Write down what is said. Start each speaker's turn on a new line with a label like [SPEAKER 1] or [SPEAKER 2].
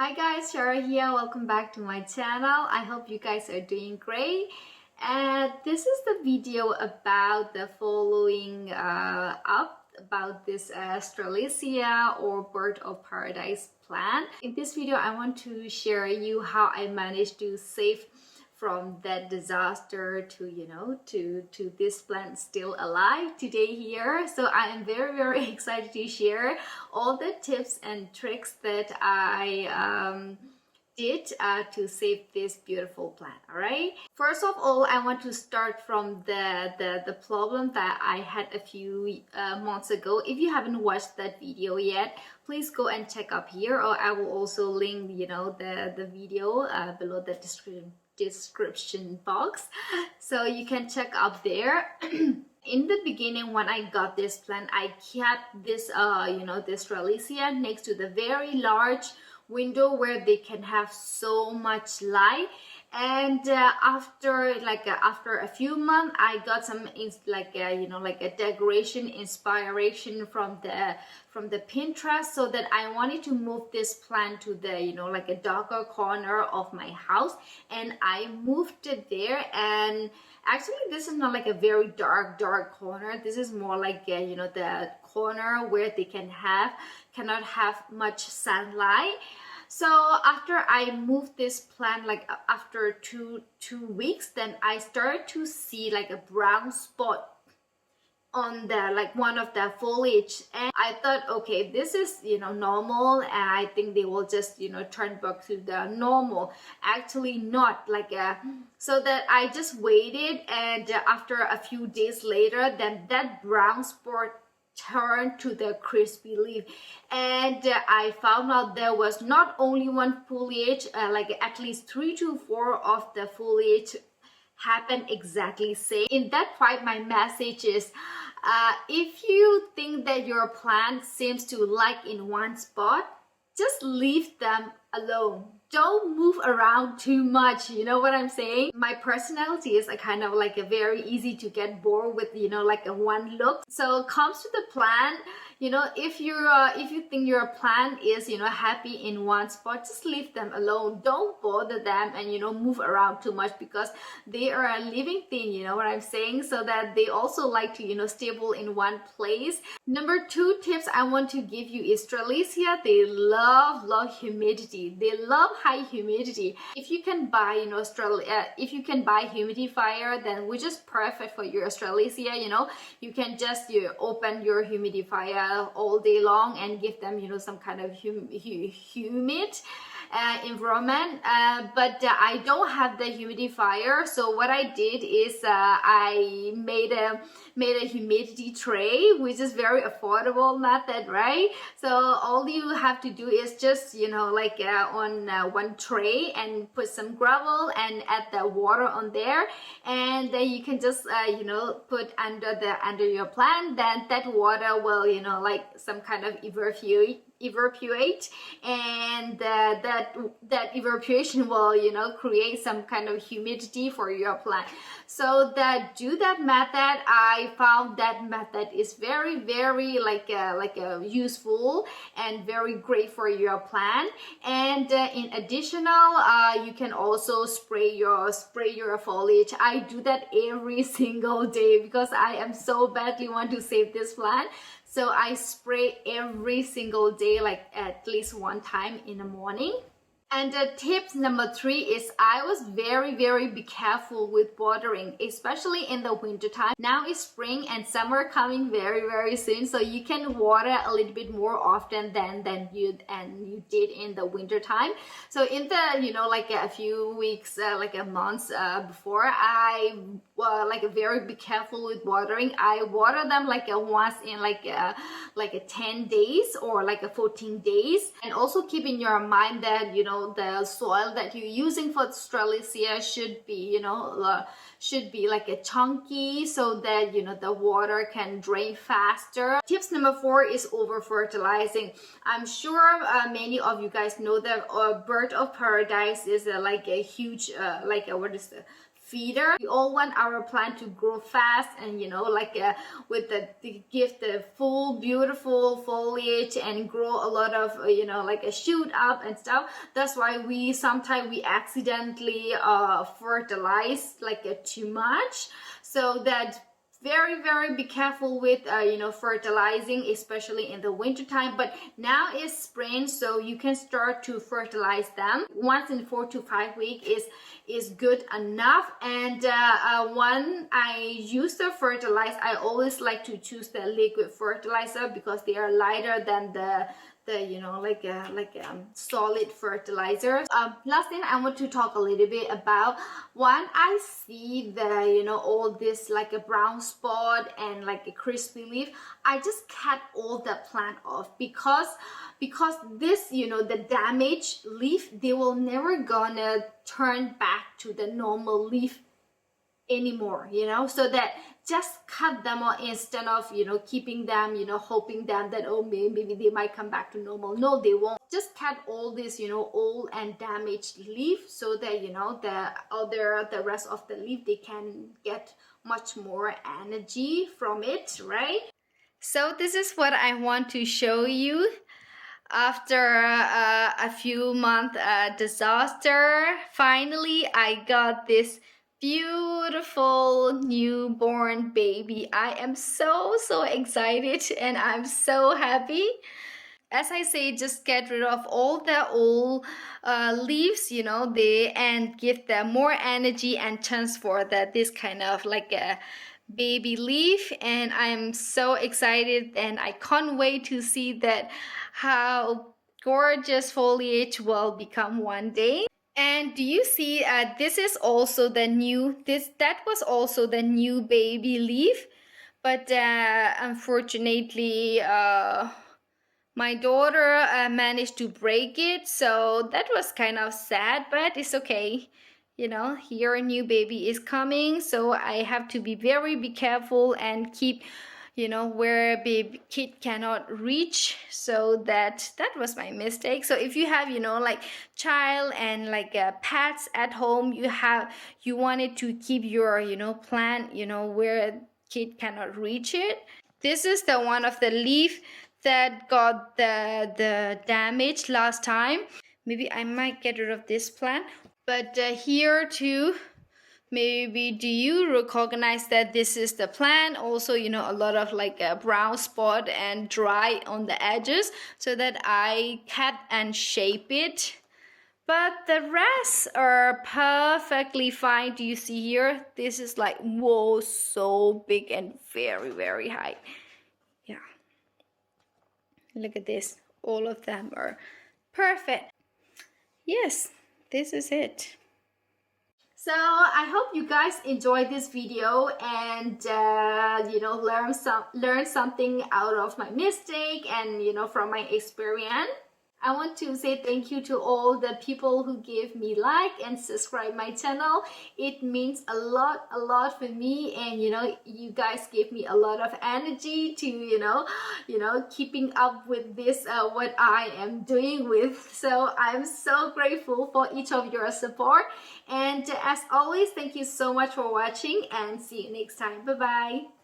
[SPEAKER 1] Hi guys, Shara here. Welcome back to my channel. I hope you guys are doing great. And this is the video about the following up about this Strelitzia or Bird of Paradise plant. In this video, I want to share you how I managed to save from that disaster to this plant still alive today here. So I am very excited to share all the tips and tricks that I did to save this beautiful plant. All right, first of all, I want to start from the problem that I had a few months ago. If you haven't watched that video yet, please go and check up here, or I will also link the video below the description box, so you can check up there. In the beginning, when I got this plant, I kept this this Strelitzia next to the very large window where they can have so much light. And after a few months, I got some a decoration inspiration from the Pinterest, so that I wanted to move this plant to the a darker corner of my house, and I moved it there. And actually, this is not like a very dark corner. This is more like the corner where they cannot have much sunlight. So after I moved this plant, like after two weeks, then I started to see like a brown spot on the one of the foliage, and I thought, okay, this is normal, and I think they will just turn back to the normal. Actually not, so that I just waited, and after a few days later, then that brown spot turned to the crispy leaf, and I found out there was not only one foliage, at least 3 to 4 of the foliage happened exactly same. In that part, my message is, if you think that your plant seems to like in one spot, just leave them alone. Don't move around too much. You know what I'm saying? My personality is a kind of like a very easy to get bored with, like a one look. So comes to the plant, if you think your plant is happy in one spot, just leave them alone. Don't bother them and move around too much, because they are a living thing, you know what I'm saying? So that they also like to stable in one place. Number 2 tips I want to give you is Strelitzia. They love humidity. They love high humidity. If you can buy if you can buy humidifier, then which is perfect for your Strelitzia. You can just open your humidifier all day long and give them some kind of humid environment, but I don't have the humidifier. So what I did is I made a humidity tray, which is very affordable method, right? So all you have to do is just on one tray, and put some gravel and add the water on there, and then you can just put under your plant. Then that water will like some kind of evaporate, and that evaporation will create some kind of humidity for your plant. So do that method. I found that method is very useful and very great for your plant. And in additional, you can also spray your foliage. I do that every single day because I am so badly want to save this plant. So I spray every single day, like at least one time in the morning. And tips number 3 is I was very be careful with watering, especially in the winter time. Now is spring and summer coming very soon, so you can water a little bit more often than you did in the winter time. So in the a few weeks, like a month before, I very be careful with watering. I water them once in a 10 days or a 14 days. And also keep in your mind that the soil that you're using for Strelitzia should be like a chunky, so that the water can drain faster. Tips number 4 is over fertilizing. I'm sure many of you guys know that Bird of Paradise is a huge feeder. We all want our plant to grow fast and, you know, like with to give the full beautiful foliage and grow a lot of, you know, like a shoot up and stuff. That's why we sometimes we accidentally fertilize like too much. So that very be careful with you know, fertilizing, especially in the winter time. But now is spring, so you can start to fertilize them once in 4 to 5 weeks is good enough. And when I use the fertilize, I always like to choose the liquid fertilizer because they are lighter than the you know, like solid fertilizer. Last thing I want to talk a little bit about, when I see the, you know, all this like a brown spot and like a crispy leaf, I just cut all the plant off because this, you know, the damaged leaf, they will never gonna turn back to the normal leaf anymore, you know. So that just cut them off instead of, you know, keeping them, you know, hoping them that, oh, maybe they might come back to normal. No, they won't. Just cut all this, you know, old and damaged leaf so that, you know, the rest of the leaf, they can get much more energy from it, right? So this is what I want to show you after a few month disaster. Finally I got this beautiful newborn baby. I am so excited and I'm so happy. As I say, just get rid of all the old leaves, you know, and give them more energy and chance for that this kind of like a baby leaf. And I'm so excited and I can't wait to see that how gorgeous foliage will become one day. And do you see, this is also the new, that was also the new baby leaf, but unfortunately my daughter managed to break it, so that was kind of sad, but it's okay. You know, here a new baby is coming, so I have to be very careful and keep, you know, where baby kid cannot reach. So that was my mistake. So if you have, you know, like child and like pets at home, you wanted to keep your, you know, plant, you know, where kid cannot reach it. This is the one of the leaf that got the damage last time. Maybe I might get rid of this plant, but here too, maybe do you recognize that this is the plant? Also, you know, a lot of like a brown spot and dry on the edges, so that I cut and shape it. But the rest are perfectly fine. Do you see here? This is like, whoa, so big and very high. Yeah. Look at this. All of them are perfect. Yes, this is it. So I hope you guys enjoyed this video and you know, learn something out of my mistake and, you know, from my experience. I want to say thank you to all the people who give me like and subscribe my channel. It means a lot for me, and you know, you guys give me a lot of energy to, you know, keeping up with this what I am doing with. So I'm so grateful for each of your support, and as always, thank you so much for watching and see you next time. Bye bye.